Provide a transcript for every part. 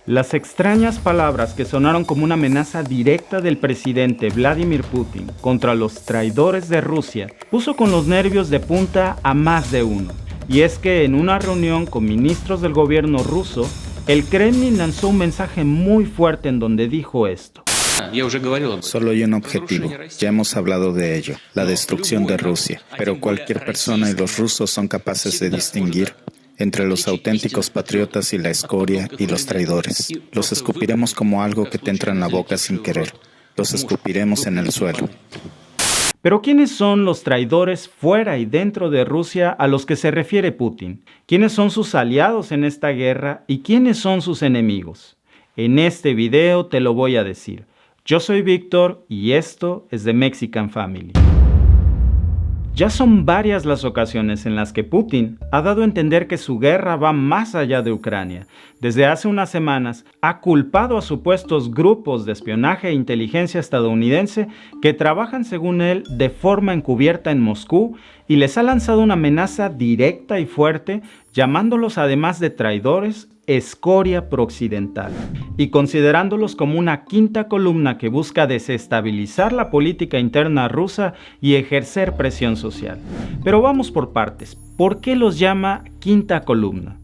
Las extrañas palabras que sonaron como una amenaza directa del presidente Vladimir Putin contra los traidores de Rusia puso con los nervios de punta a más de uno. Y es que en una reunión con ministros del gobierno ruso, el Kremlin lanzó un mensaje muy fuerte en donde dijo esto. Solo hay un objetivo, ya hemos hablado de ello, la destrucción de Rusia. Pero cualquier persona y los rusos son capaces de distinguir entre los auténticos patriotas y la escoria y los traidores. Los escupiremos como algo que te entra en la boca sin querer. Los escupiremos en el suelo. Pero ¿quiénes son los traidores fuera y dentro de Rusia a los que se refiere Putin? ¿Quiénes son sus aliados en esta guerra y quiénes son sus enemigos? En este video te lo voy a decir. Yo soy Víctor y esto es The Mexican Family. Ya son varias las ocasiones en las que Putin ha dado a entender que su guerra va más allá de Ucrania. Desde hace unas semanas ha culpado a supuestos grupos de espionaje e inteligencia estadounidense que trabajan, según él, de forma encubierta en Moscú y les ha lanzado una amenaza directa y fuerte, llamándolos además de traidores, escoria prooccidental, y considerándolos como una quinta columna que busca desestabilizar la política interna rusa y ejercer presión social. Pero vamos por partes. ¿Por qué los llama quinta columna?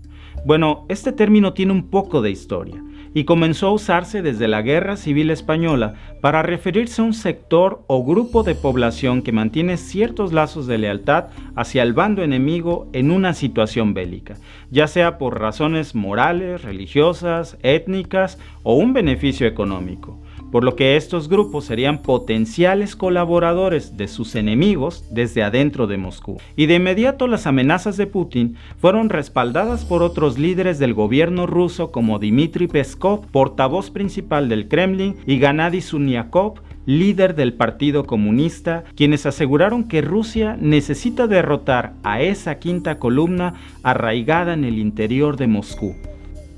Bueno, este término tiene un poco de historia y comenzó a usarse desde la Guerra Civil Española para referirse a un sector o grupo de población que mantiene ciertos lazos de lealtad hacia el bando enemigo en una situación bélica, ya sea por razones morales, religiosas, étnicas o un beneficio económico, por lo que estos grupos serían potenciales colaboradores de sus enemigos desde adentro de Moscú. Y de inmediato las amenazas de Putin fueron respaldadas por otros líderes del gobierno ruso como Dmitry Peskov, portavoz principal del Kremlin, y Gennady Zhukov, líder del Partido Comunista, quienes aseguraron que Rusia necesita derrotar a esa quinta columna arraigada en el interior de Moscú.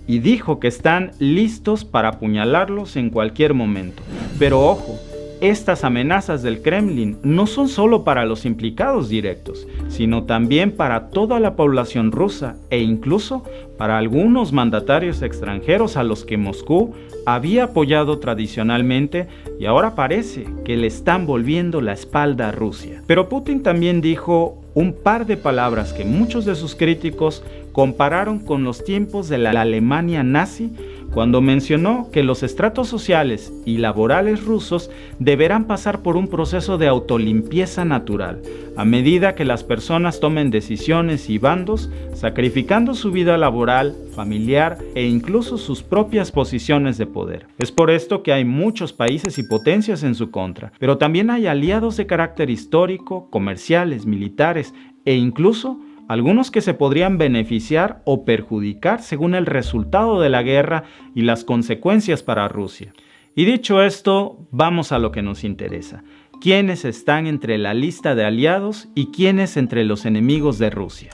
Y dijo que están listos para apuñalarlos en cualquier momento. Pero ojo, estas amenazas del Kremlin no son solo para los implicados directos, sino también para toda la población rusa e incluso para algunos mandatarios extranjeros a los que Moscú había apoyado tradicionalmente y ahora parece que le están volviendo la espalda a Rusia. Pero Putin también dijo un par de palabras que muchos de sus críticos compararon con los tiempos de la Alemania nazi, cuando mencionó que los estratos sociales y laborales rusos deberán pasar por un proceso de autolimpieza natural, a medida que las personas tomen decisiones y bandos, sacrificando su vida laboral, familiar e incluso sus propias posiciones de poder. Es por esto que hay muchos países y potencias en su contra, pero también hay aliados de carácter histórico, comerciales, militares e incluso algunos que se podrían beneficiar o perjudicar según el resultado de la guerra y las consecuencias para Rusia. Y dicho esto, vamos a lo que nos interesa. ¿Quiénes están entre la lista de aliados y quiénes entre los enemigos de Rusia?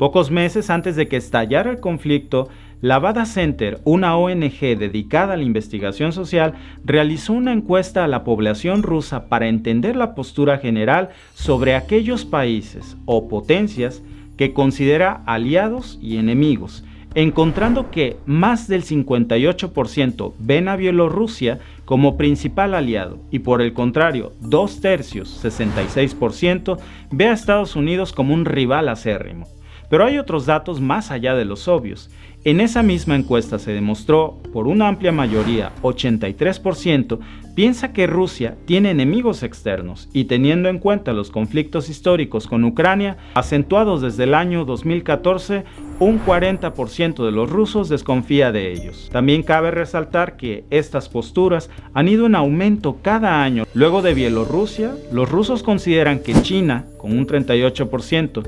Pocos meses antes de que estallara el conflicto, Levada Center, una ONG dedicada a la investigación social, realizó una encuesta a la población rusa para entender la postura general sobre aquellos países o potencias que considera aliados y enemigos, encontrando que más del 58% ven a Bielorrusia como principal aliado y por el contrario, 2/3, 66%, ve a Estados Unidos como un rival acérrimo. Pero hay otros datos más allá de los obvios. En esa misma encuesta se demostró, por una amplia mayoría, 83%, piensa que Rusia tiene enemigos externos y teniendo en cuenta los conflictos históricos con Ucrania, acentuados desde el año 2014, un 40% de los rusos desconfía de ellos. También cabe resaltar que estas posturas han ido en aumento cada año. Luego de Bielorrusia, los rusos consideran que China, con un 38%,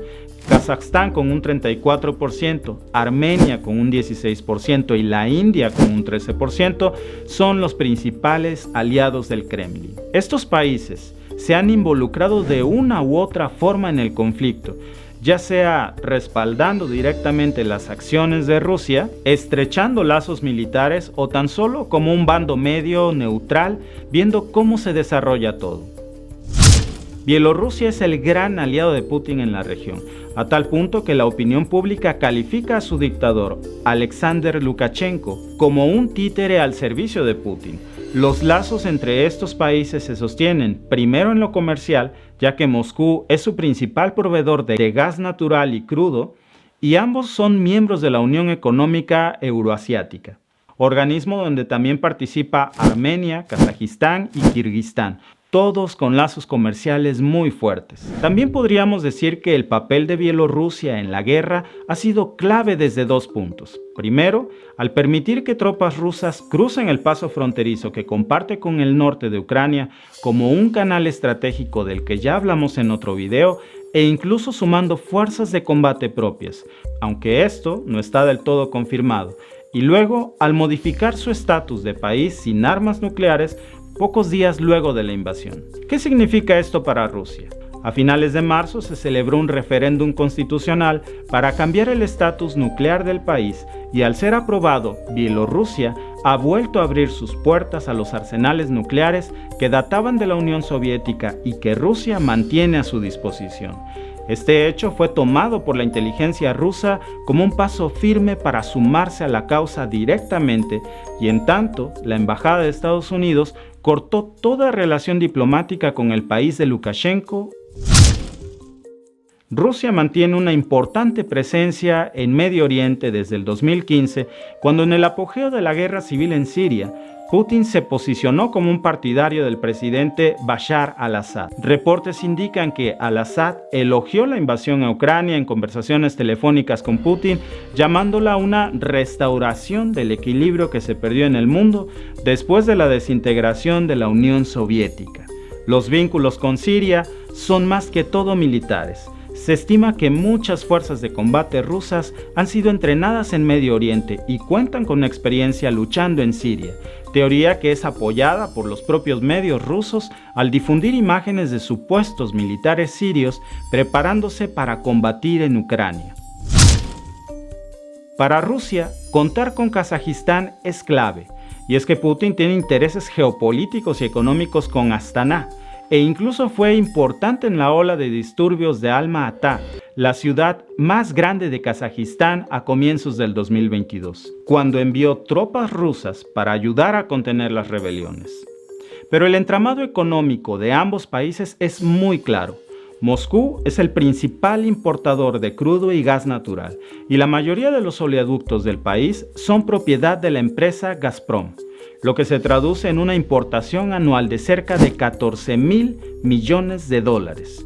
Kazajstán con un 34%, Armenia con un 16% y la India con un 13% son los principales aliados del Kremlin. Estos países se han involucrado de una u otra forma en el conflicto, ya sea respaldando directamente las acciones de Rusia, estrechando lazos militares o tan solo como un bando medio neutral, viendo cómo se desarrolla todo. Bielorrusia es el gran aliado de Putin en la región, a tal punto que la opinión pública califica a su dictador, Alexander Lukashenko, como un títere al servicio de Putin. Los lazos entre estos países se sostienen primero en lo comercial, ya que Moscú es su principal proveedor de gas natural y crudo, y ambos son miembros de la Unión Económica Euroasiática, organismo donde también participa Armenia, Kazajistán y Kirguistán, todos con lazos comerciales muy fuertes. También podríamos decir que el papel de Bielorrusia en la guerra ha sido clave desde dos puntos. Primero, al permitir que tropas rusas crucen el paso fronterizo que comparte con el norte de Ucrania como un canal estratégico del que ya hablamos en otro video, e incluso sumando fuerzas de combate propias, aunque esto no está del todo confirmado. Y luego, al modificar su estatus de país sin armas nucleares, pocos días luego de la invasión. ¿Qué significa esto para Rusia? A finales de marzo se celebró un referéndum constitucional para cambiar el estatus nuclear del país y al ser aprobado, Bielorrusia ha vuelto a abrir sus puertas a los arsenales nucleares que databan de la Unión Soviética y que Rusia mantiene a su disposición. Este hecho fue tomado por la inteligencia rusa como un paso firme para sumarse a la causa directamente y en tanto, la Embajada de Estados Unidos cortó toda relación diplomática con el país de Lukashenko. Rusia mantiene una importante presencia en Medio Oriente desde el 2015, cuando en el apogeo de la guerra civil en Siria, Putin se posicionó como un partidario del presidente Bashar al-Assad. Reportes indican que al-Assad elogió la invasión a Ucrania en conversaciones telefónicas con Putin, llamándola una restauración del equilibrio que se perdió en el mundo después de la desintegración de la Unión Soviética. Los vínculos con Siria son más que todo militares. Se estima que muchas fuerzas de combate rusas han sido entrenadas en Medio Oriente y cuentan con experiencia luchando en Siria, teoría que es apoyada por los propios medios rusos al difundir imágenes de supuestos militares sirios preparándose para combatir en Ucrania. Para Rusia, contar con Kazajistán es clave, y es que Putin tiene intereses geopolíticos y económicos con Astana, e incluso fue importante en la ola de disturbios de Alma-Ata, la ciudad más grande de Kazajistán a comienzos del 2022, cuando envió tropas rusas para ayudar a contener las rebeliones. Pero el entramado económico de ambos países es muy claro. Moscú es el principal importador de crudo y gas natural, y la mayoría de los oleoductos del país son propiedad de la empresa Gazprom, lo que se traduce en una importación anual de cerca de 14.000 millones de dólares.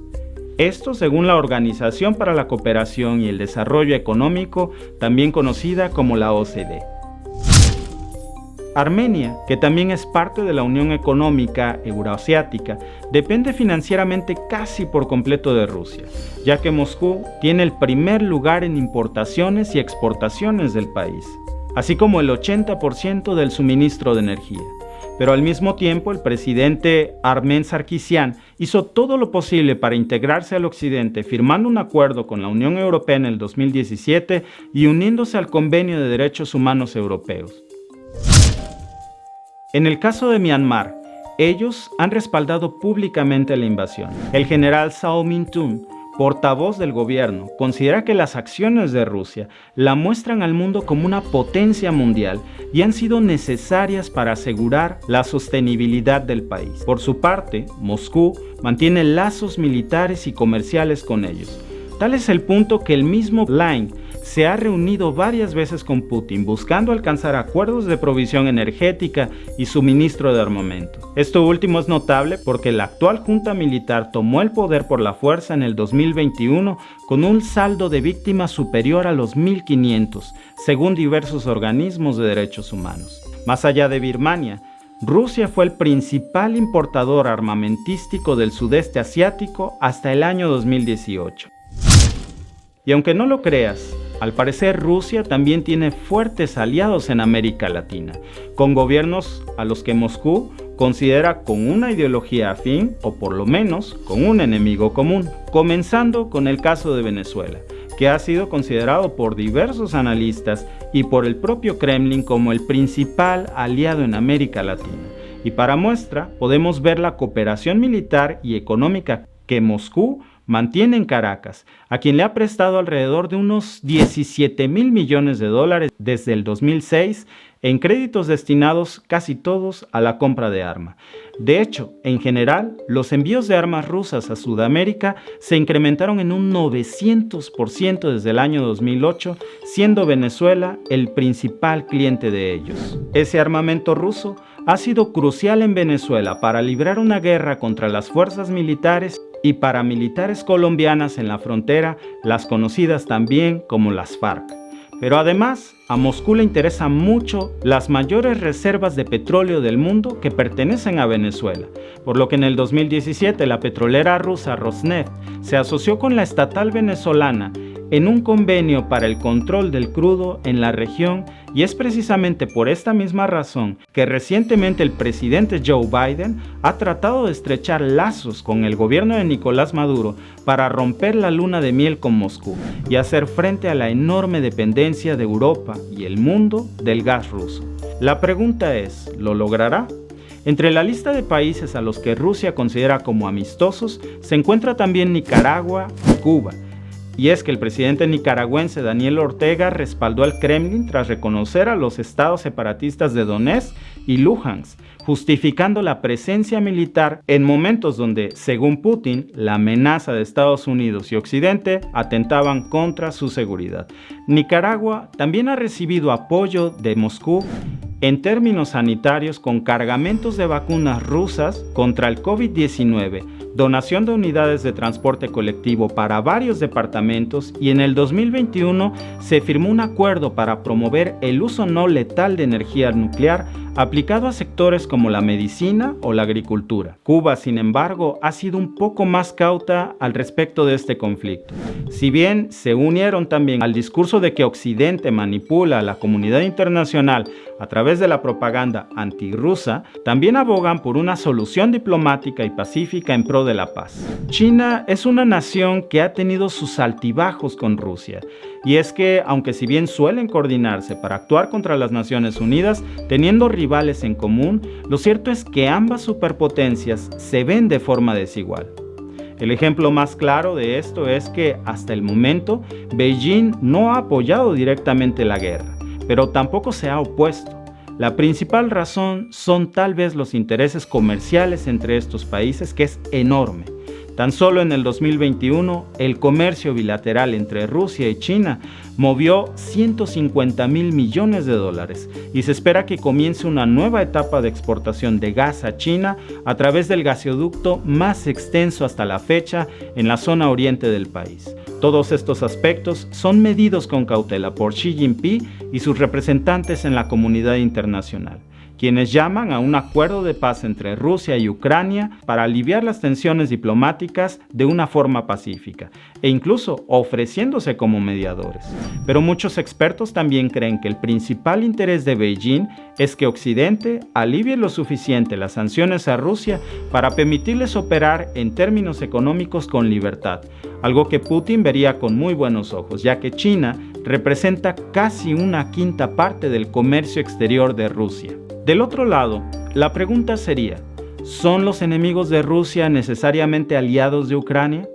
Esto según la Organización para la Cooperación y el Desarrollo Económico, también conocida como la OCDE. Armenia, que también es parte de la Unión Económica Euroasiática, depende financieramente casi por completo de Rusia, ya que Moscú tiene el primer lugar en importaciones y exportaciones del país, así como el 80% del suministro de energía. Pero al mismo tiempo, el presidente Armen Sarkisian hizo todo lo posible para integrarse al occidente, firmando un acuerdo con la Unión Europea en el 2017 y uniéndose al Convenio de Derechos Humanos Europeos. En el caso de Myanmar, ellos han respaldado públicamente la invasión. El general Sao Min-tun, portavoz del gobierno, considera que las acciones de Rusia la muestran al mundo como una potencia mundial y han sido necesarias para asegurar la sostenibilidad del país. Por su parte, Moscú mantiene lazos militares y comerciales con ellos. Tal es el punto que el mismo Blinken se ha reunido varias veces con Putin buscando alcanzar acuerdos de provisión energética y suministro de armamento. Esto último es notable porque la actual junta militar tomó el poder por la fuerza en el 2021 con un saldo de víctimas superior a los 1.500, según diversos organismos de derechos humanos. Más allá de Birmania, Rusia fue el principal importador armamentístico del sudeste asiático hasta el año 2018. Y aunque no lo creas, al parecer Rusia también tiene fuertes aliados en América Latina, con gobiernos a los que Moscú considera con una ideología afín o por lo menos con un enemigo común, comenzando con el caso de Venezuela, que ha sido considerado por diversos analistas y por el propio Kremlin como el principal aliado en América Latina. Y para muestra podemos ver la cooperación militar y económica que Moscú mantiene en Caracas, a quien le ha prestado alrededor de unos 17.000 millones de dólares desde el 2006 en créditos destinados casi todos a la compra de armas. De hecho, en general, los envíos de armas rusas a Sudamérica se incrementaron en un 900% desde el año 2008, siendo Venezuela el principal cliente de ellos. Ese armamento ruso ha sido crucial en Venezuela para librar una guerra contra las fuerzas militares y paramilitares colombianas en la frontera, las conocidas también como las FARC. Pero además, a Moscú le interesan mucho las mayores reservas de petróleo del mundo que pertenecen a Venezuela, por lo que en el 2017 la petrolera rusa Rosneft se asoció con la estatal venezolana en un convenio para el control del crudo en la región, y es precisamente por esta misma razón que recientemente el presidente Joe Biden ha tratado de estrechar lazos con el gobierno de Nicolás Maduro para romper la luna de miel con Moscú y hacer frente a la enorme dependencia de Europa y el mundo del gas ruso. La pregunta es, ¿lo logrará? Entre la lista de países a los que Rusia considera como amistosos se encuentra también Nicaragua y Cuba. Y es que el presidente nicaragüense Daniel Ortega respaldó al Kremlin tras reconocer a los estados separatistas de Donetsk y Luhansk, justificando la presencia militar en momentos donde, según Putin, la amenaza de Estados Unidos y Occidente atentaban contra su seguridad. Nicaragua también ha recibido apoyo de Moscú en términos sanitarios con cargamentos de vacunas rusas contra el COVID-19, donación de unidades de transporte colectivo para varios departamentos, y en el 2021 se firmó un acuerdo para promover el uso no letal de energía nuclear aplicado a sectores como la medicina o la agricultura. Cuba, sin embargo, ha sido un poco más cauta al respecto de este conflicto. Si bien se unieron también al discurso de que Occidente manipula a la comunidad internacional a través de la propaganda antirrusa, también abogan por una solución diplomática y pacífica en pro de la paz. China es una nación que ha tenido sus altibajos con Rusia, y es que, aunque si bien suelen coordinarse para actuar contra las Naciones Unidas, teniendo rivales en común, lo cierto es que ambas superpotencias se ven de forma desigual. El ejemplo más claro de esto es que, hasta el momento, Beijing no ha apoyado directamente la guerra, pero tampoco se ha opuesto. La principal razón son tal vez los intereses comerciales entre estos países, que es enorme. Tan solo en el 2021, el comercio bilateral entre Rusia y China movió 150.000 millones de dólares, y se espera que comience una nueva etapa de exportación de gas a China a través del gasoducto más extenso hasta la fecha en la zona oriente del país. Todos estos aspectos son medidos con cautela por Xi Jinping y sus representantes en la comunidad internacional, quienes llaman a un acuerdo de paz entre Rusia y Ucrania para aliviar las tensiones diplomáticas de una forma pacífica, e incluso ofreciéndose como mediadores. Pero muchos expertos también creen que el principal interés de Beijing es que Occidente alivie lo suficiente las sanciones a Rusia para permitirles operar en términos económicos con libertad, algo que Putin vería con muy buenos ojos, ya que China representa casi una quinta parte del comercio exterior de Rusia. Del otro lado, la pregunta sería, ¿son los enemigos de Rusia necesariamente aliados de Ucrania?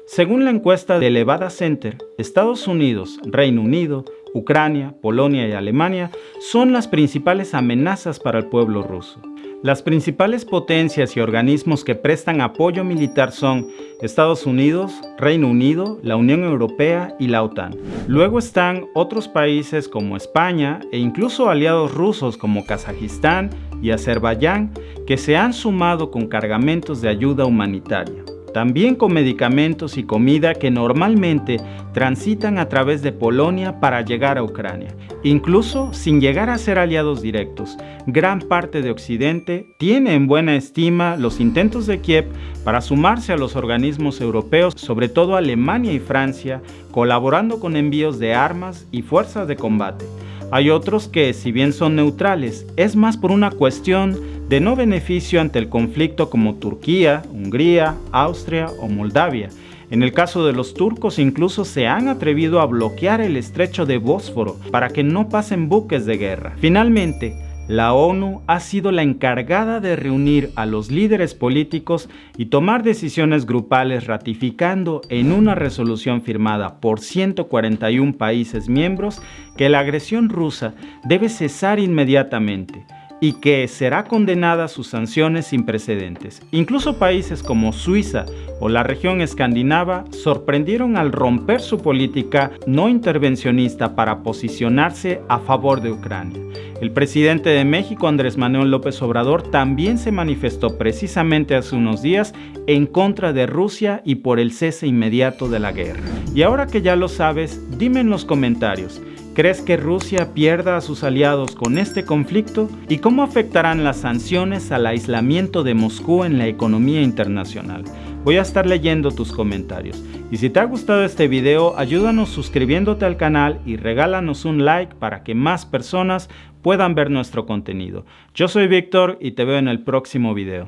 Según la encuesta de Levada Center, Estados Unidos, Reino Unido, Ucrania, Polonia y Alemania son las principales amenazas para el pueblo ruso. Las principales potencias y organismos que prestan apoyo militar son Estados Unidos, Reino Unido, la Unión Europea y la OTAN. Luego están otros países como España e incluso aliados rusos como Kazajistán y Azerbaiyán, que se han sumado con cargamentos de ayuda humanitaria. También con medicamentos y comida que normalmente transitan a través de Polonia para llegar a Ucrania. Incluso sin llegar a ser aliados directos, gran parte de Occidente tiene en buena estima los intentos de Kiev para sumarse a los organismos europeos, sobre todo Alemania y Francia, colaborando con envíos de armas y fuerzas de combate. Hay otros que, si bien son neutrales, es más por una cuestión de no beneficio ante el conflicto, como Turquía, Hungría, Austria o Moldavia. En el caso de los turcos, incluso se han atrevido a bloquear el estrecho de Bósforo para que no pasen buques de guerra. Finalmente, la ONU ha sido la encargada de reunir a los líderes políticos y tomar decisiones grupales ratificando en una resolución firmada por 141 países miembros que la agresión rusa debe cesar inmediatamente y que será condenada a sus sanciones sin precedentes. Incluso países como Suiza o la región escandinava sorprendieron al romper su política no intervencionista para posicionarse a favor de Ucrania. El presidente de México, Andrés Manuel López Obrador, también se manifestó precisamente hace unos días en contra de Rusia y por el cese inmediato de la guerra. Y ahora que ya lo sabes, dime en los comentarios, ¿crees que Rusia pierda a sus aliados con este conflicto? ¿Y cómo afectarán las sanciones al aislamiento de Moscú en la economía internacional? Voy a estar leyendo tus comentarios. Y si te ha gustado este video, ayúdanos suscribiéndote al canal y regálanos un like para que más personas puedan ver nuestro contenido. Yo soy Víctor y te veo en el próximo video.